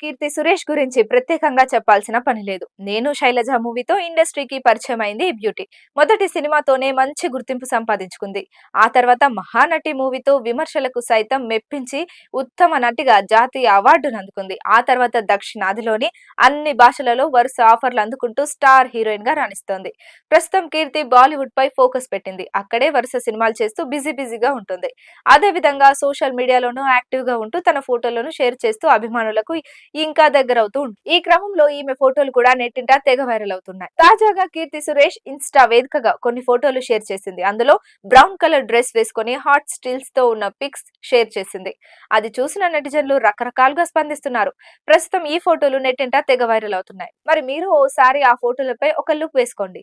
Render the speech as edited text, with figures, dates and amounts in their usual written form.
కీర్తి సురేష్ గురించి ప్రత్యేకంగా చెప్పాల్సిన పని లేదు. నేను శైలజ మూవీతో ఇండస్ట్రీకి పరిచయం అయింది ఈ బ్యూటీ. మొదటి సినిమాతోనే మంచి గుర్తింపు సంపాదించుకుంది. ఆ తర్వాత మహానటి మూవీతో విమర్శలకు సైతం మెప్పించి ఉత్తమ నటిగా జాతీయ అవార్డును అందుకుంది. ఆ తర్వాత దక్షిణాదిలోని అన్ని భాషలలో వరుస ఆఫర్లు అందుకుంటూ స్టార్ హీరోయిన్ గా రాణిస్తోంది. ప్రస్తుతం కీర్తి బాలీవుడ్ పై ఫోకస్ పెట్టింది. అక్కడే వరుస సినిమాలు చేస్తూ బిజీగా ఉంటుంది. అదే విధంగా సోషల్ మీడియాలోనూ యాక్టివ్ గా ఉంటూ తన ఫోటోలను షేర్ చేస్తూ అభిమానులకు ఇంకా దగ్గరవుతూ ఉంది. ఈ క్రమంలో ఈమె ఫోటోలు కూడా నెట్టింట తెగ వైరల్ అవుతున్నాయి. తాజాగా కీర్తి సురేష్ ఇన్స్టా వేదికగా కొన్ని ఫోటోలు షేర్ చేసింది. అందులో బ్రౌన్ కలర్ డ్రెస్ వేసుకొని హాట్ స్టిల్స్ తో ఉన్న పిక్స్ షేర్ చేసింది. అది చూసిన నెటిజన్లు రకరకాలుగా స్పందిస్తున్నారు. ప్రస్తుతం ఈ ఫోటోలు నెట్టింట తెగ వైరల్ అవుతున్నాయి. మరి మీరు ఓసారి ఆ ఫోటోలపై ఒక లుక్ వేసుకోండి.